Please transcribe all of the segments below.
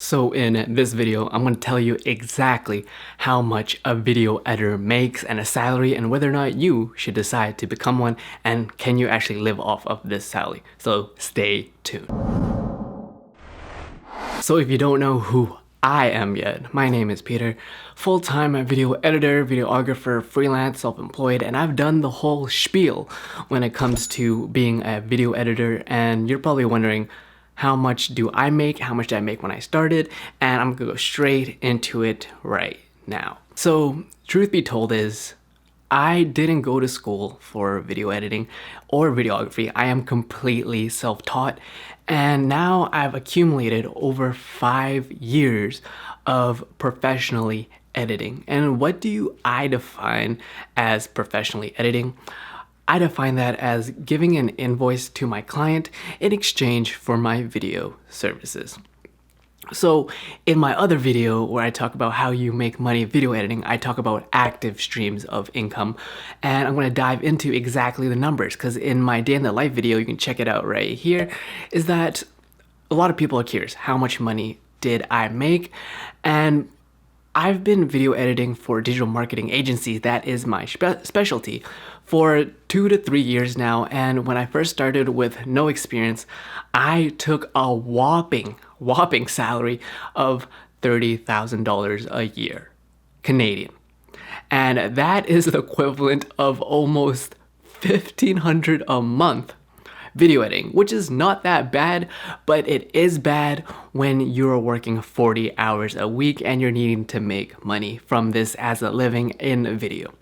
So in this video, I'm going to tell you exactly how much a video editor makes and a salary and whether or not you should decide to become one and can you actually live off of this salary. So stay tuned. So if you don't know who I am yet, my name is Peter, full-time video editor, videographer, freelance, self-employed, and I've done the whole spiel when it comes to being a video editor. And you're probably wondering, how much do I make? How much did I make when I started? And I'm gonna go straight into it right now. So truth be told is, I didn't go to school for video editing or videography. I am completely self-taught, and now I've accumulated over 5 years of professionally editing. And what do I define as professionally editing? I define that as giving an invoice to my client in exchange for my video services. So in my other video where I talk about how you make money video editing, I talk about active streams of income, and I'm going to dive into exactly the numbers, because in my day in the life video, you can check it out right here, is that a lot of people are curious, how much money did I make? And I've been video editing for digital marketing agencies. That is my specialty for 2 to 3 years now. And when I first started with no experience, I took a whopping salary of $30,000 a year, Canadian. And that is the equivalent of almost $1,500 a month video editing, which is not that bad, but it is bad when you're working 40 hours a week and you're needing to make money from this as a living in video.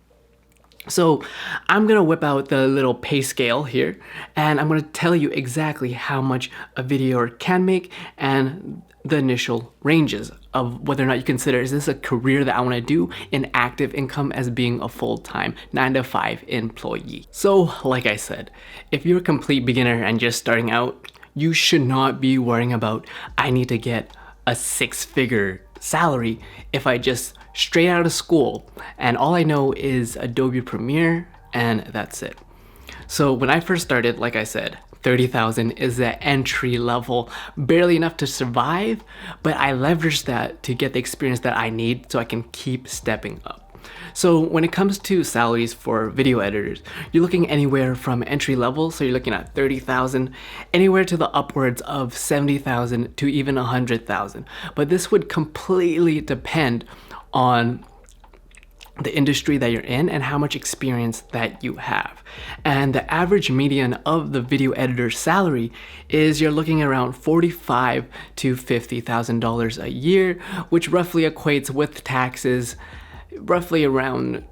So I'm gonna whip out the little pay scale here, and I'm gonna tell you exactly how much a videoer can make and the initial ranges of whether or not you consider, is this a career that I want to do in active income as being a full-time 9-to-5 employee. So like I said, if you're a complete beginner and just starting out, you should not be worrying about, I need to get a 6-figure salary if I just straight out of school and all I know is Adobe Premiere and that's it. So when I first started, like I said, 30,000 is the entry level, barely enough to survive, but I leveraged that to get the experience that I need so I can keep stepping up. So when it comes to salaries for video editors, you're looking anywhere from entry level, so you're looking at 30,000, anywhere to the upwards of 70,000 to even 100,000. But this would completely depend on the industry that you're in and how much experience that you have. And the average median of the video editor's salary is you're looking around $45,000 to $50,000 a year, which roughly equates with taxes roughly around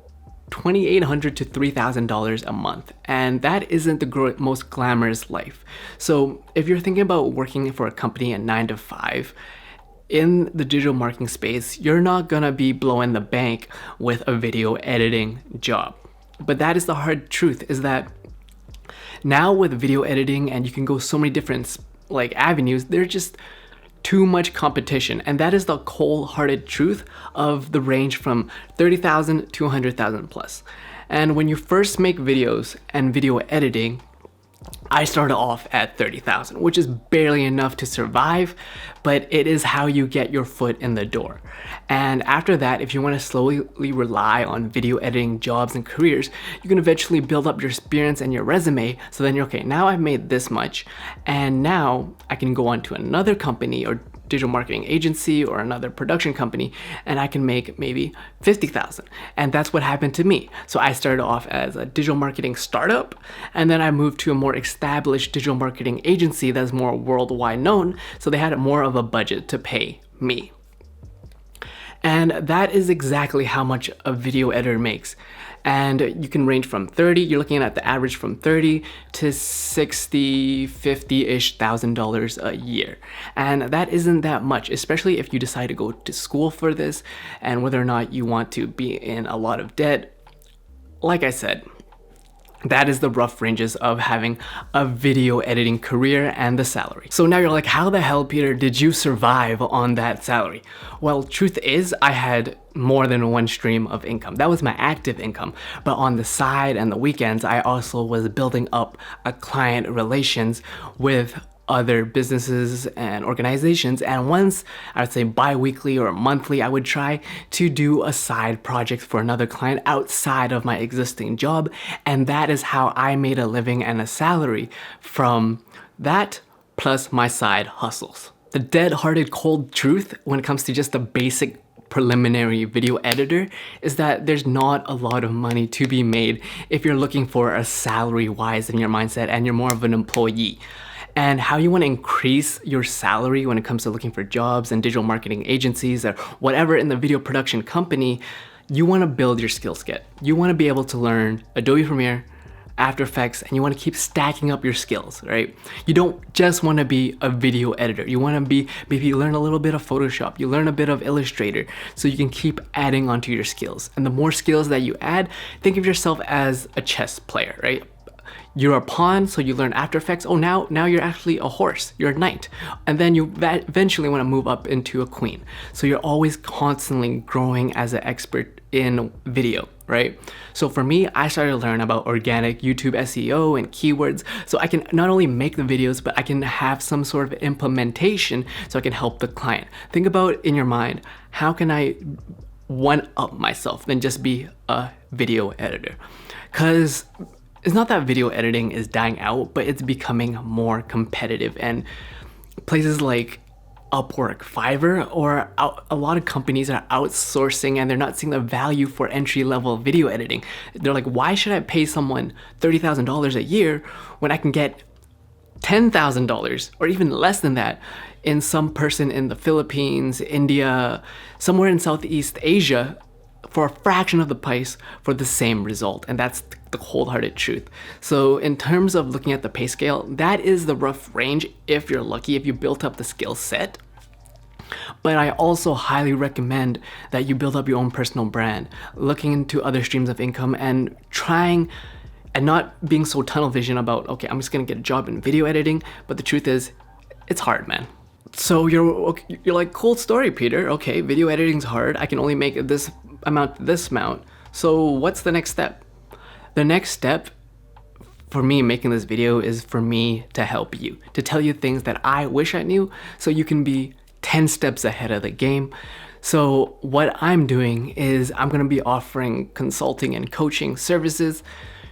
$2,800 to $3,000 a month. And that isn't the most glamorous life. So if you're thinking about working for a company at 9-to-5, in the digital marketing space, you're not gonna be blowing the bank with a video editing job. But that is the hard truth, is that now with video editing, and you can go so many different avenues, there's just too much competition. And that is the cold-hearted truth of the range from 30,000 to 100,000 plus. And when you first make videos and video editing, I started off at 30,000, which is barely enough to survive, but it is how you get your foot in the door. And after that, if you want to slowly rely on video editing jobs and careers, you can eventually build up your experience and your resume. So then you're okay, now I've made this much, and now I can go on to another company or digital marketing agency or another production company, and I can make maybe 50,000. And that's what happened to me. So I started off as a digital marketing startup, and then I moved to a more established digital marketing agency that's more worldwide known, so they had more of a budget to pay me. And that is exactly how much a video editor makes. And you can range from 30, you're looking at the average from 30 to 60, 50-ish $1,000 a year. And that isn't that much, especially if you decide to go to school for this and whether or not you want to be in a lot of debt. Like I said, that is the rough ranges of having a video editing career and the salary. So now you're like, how the hell, Peter, did you survive on that salary? Well, truth is, I had more than one stream of income. That was my active income. But on the side and the weekends, I also was building up a client relations with other businesses and organizations, and once, I would say bi-weekly or monthly, I would try to do a side project for another client outside of my existing job, and that is how I made a living and a salary from that plus my side hustles. The dead-hearted cold truth when it comes to just the basic preliminary video editor is that there's not a lot of money to be made if you're looking for a salary wise in your mindset and you're more of an employee. And how you want to increase your salary when it comes to looking for jobs and digital marketing agencies or whatever in the video production company, you want to build your skill set. You want to be able to learn Adobe Premiere, After Effects, and you want to keep stacking up your skills, right? You don't just want to be a video editor. You want to be, maybe learn a little bit of Photoshop, you learn a bit of Illustrator, so you can keep adding onto your skills. And the more skills that you add, think of yourself as a chess player, right? You're a pawn, so you learn After Effects. Oh, now you're actually a horse, you're a knight. And then you eventually want to move up into a queen. So you're always constantly growing as an expert in video, right? So for me, I started to learn about organic YouTube SEO and keywords, so I can not only make the videos, but I can have some sort of implementation so I can help the client. Think about in your mind, how can I one-up myself than just be a video editor? Because it's not that video editing is dying out, but it's becoming more competitive, and places like Upwork, Fiverr, or a lot of companies are outsourcing and they're not seeing the value for entry-level video editing. They're like, why should I pay someone $30,000 a year when I can get $10,000 or even less than that in some person in the Philippines, India, somewhere in Southeast Asia for a fraction of the price for the same result? And that's the cold-hearted truth. So in terms of looking at the pay scale, that is the rough range if you're lucky, if you built up the skill set. But I also highly recommend that you build up your own personal brand, looking into other streams of income and trying and not being so tunnel vision about, okay, I'm just gonna get a job in video editing. But the truth is, it's hard, man. So you're like, cool story, Peter. Okay, video editing's hard. I can only make this amount. So what's the next step? The next step for me making this video is for me to help you, to tell you things that I wish I knew so you can be 10 steps ahead of the game. So what I'm doing is I'm gonna be offering consulting and coaching services.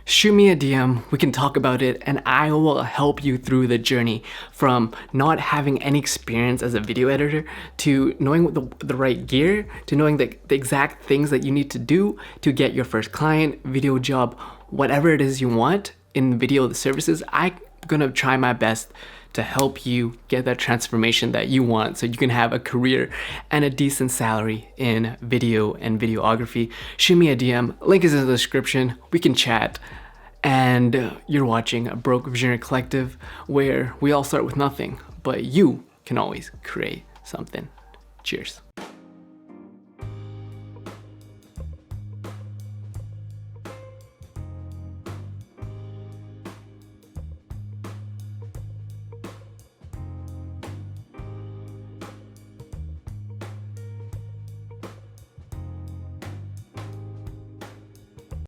Shoot me a DM, we can talk about it, and I will help you through the journey from not having any experience as a video editor to knowing the right gear, to knowing the exact things that you need to do to get your first client, video job, whatever it is you want in video services. I'm gonna try my best to help you get that transformation that you want so you can have a career and a decent salary in video and videography. Shoot me a DM, link is in the description, we can chat. And you're watching a Broke Visionary Collective where we all start with nothing, but you can always create something. Cheers.